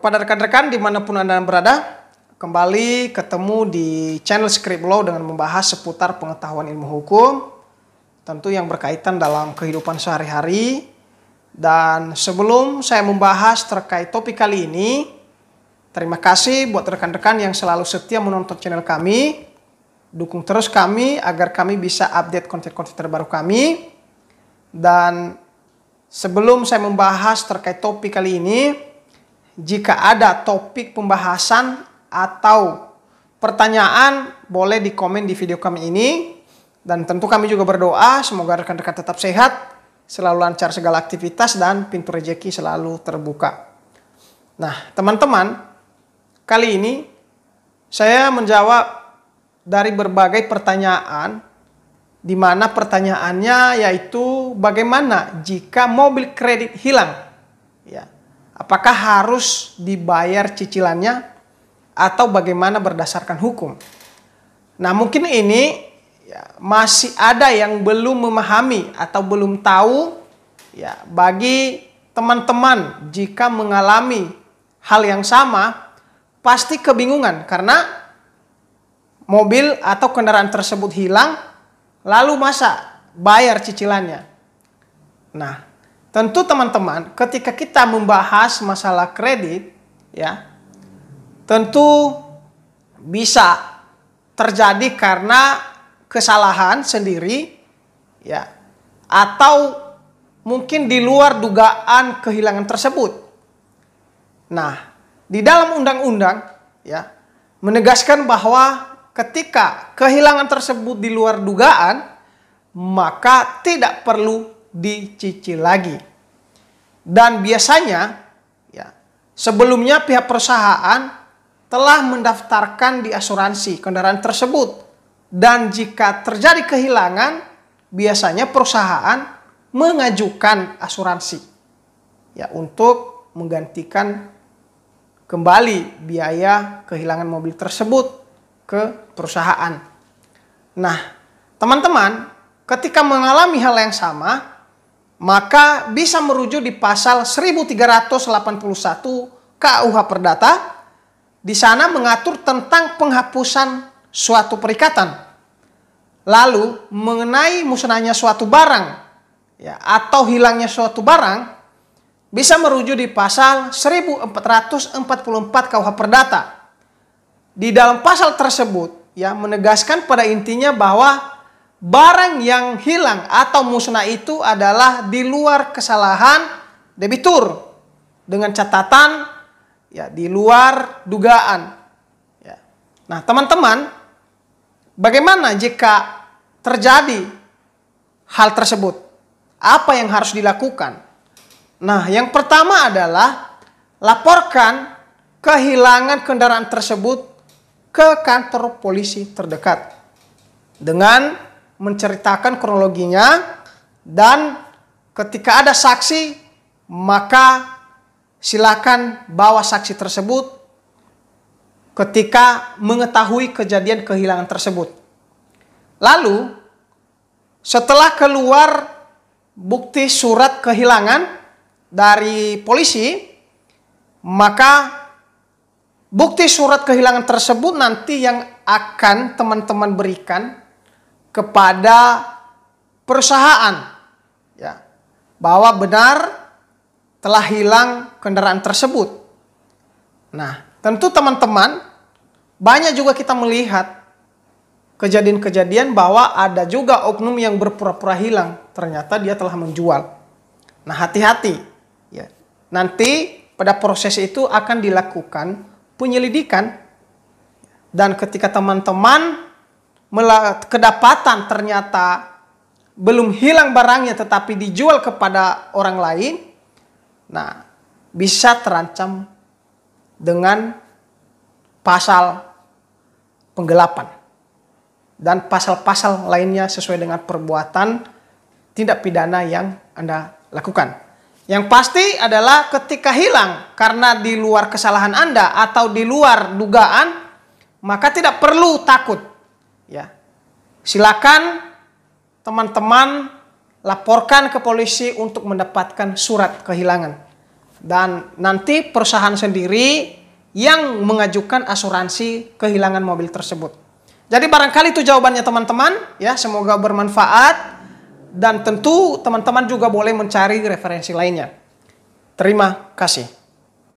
kepada rekan-rekan dimanapun Anda berada, kembali ketemu di channel Script Law dengan membahas seputar pengetahuan ilmu hukum, tentu yang berkaitan dalam kehidupan sehari-hari. Dan sebelum saya membahas terkait topik kali ini, terima kasih buat rekan-rekan yang selalu setia menonton channel kami. Dukung terus kami agar kami bisa update konten-konten terbaru kami. Dan sebelum saya membahas terkait topik kali ini, jika ada topik pembahasan atau pertanyaan, boleh di komen di video kami ini. Dan tentu kami juga berdoa semoga rekan-rekan tetap sehat, selalu lancar segala aktivitas, dan pintu rezeki selalu terbuka. Nah, teman-teman, kali ini saya menjawab dari berbagai pertanyaan, di mana pertanyaannya yaitu bagaimana jika mobil kredit hilang? Ya. Apakah harus dibayar cicilannya atau bagaimana berdasarkan hukum? Nah, mungkin ini ya, masih ada yang belum memahami atau belum tahu. Ya, bagi teman-teman jika mengalami hal yang sama, pasti kebingungan karena mobil atau kendaraan tersebut hilang, lalu masa bayar cicilannya? Nah, tentu teman-teman, ketika kita membahas masalah kredit, ya, tentu bisa terjadi karena kesalahan sendiri, ya, atau mungkin di luar dugaan kehilangan tersebut. Nah, di dalam undang-undang, ya, menegaskan bahwa ketika kehilangan tersebut di luar dugaan, maka tidak perlu dicicil lagi. Dan biasanya ya, sebelumnya pihak perusahaan telah mendaftarkan di asuransi kendaraan tersebut, dan jika terjadi kehilangan biasanya perusahaan mengajukan asuransi ya untuk menggantikan kembali biaya kehilangan mobil tersebut ke perusahaan. Nah, teman-teman, ketika mengalami hal yang sama, maka bisa merujuk di pasal 1381 KUH Perdata. Di sana mengatur tentang penghapusan suatu perikatan. Lalu mengenai musnahnya suatu barang ya, atau hilangnya suatu barang, bisa merujuk di pasal 1444 KUH Perdata. Di dalam pasal tersebut ya menegaskan pada intinya bahwa barang yang hilang atau musnah itu adalah di luar kesalahan debitur, dengan catatan ya di luar dugaan. Ya. Nah, teman-teman, bagaimana jika terjadi hal tersebut? Apa yang harus dilakukan? Nah, yang pertama adalah laporkan kehilangan kendaraan tersebut ke kantor polisi terdekat dengan menceritakan kronologinya, dan ketika ada saksi maka silakan bawa saksi tersebut ketika mengetahui kejadian kehilangan tersebut. Lalu setelah keluar bukti surat kehilangan dari polisi, maka bukti surat kehilangan tersebut nanti yang akan teman-teman berikan kepada perusahaan ya, bahwa benar telah hilang kendaraan tersebut. Nah, tentu teman-teman, banyak juga kita melihat kejadian-kejadian bahwa ada juga oknum yang berpura-pura hilang, ternyata dia telah menjual. Nah, hati-hati ya. Nanti pada proses itu akan dilakukan penyelidikan, dan ketika teman-teman kedapatan ternyata belum hilang barangnya tetapi dijual kepada orang lain, nah bisa terancam dengan pasal penggelapan dan pasal-pasal lainnya sesuai dengan perbuatan tindak pidana yang Anda lakukan. Yang pasti adalah ketika hilang karena di luar kesalahan Anda atau di luar dugaan, maka tidak perlu takut. Ya, silakan teman-teman laporkan ke polisi untuk mendapatkan surat kehilangan. Dan nanti perusahaan sendiri yang mengajukan asuransi kehilangan mobil tersebut. Jadi barangkali itu jawabannya teman-teman ya, semoga bermanfaat dan tentu teman-teman juga boleh mencari referensi lainnya. Terima kasih.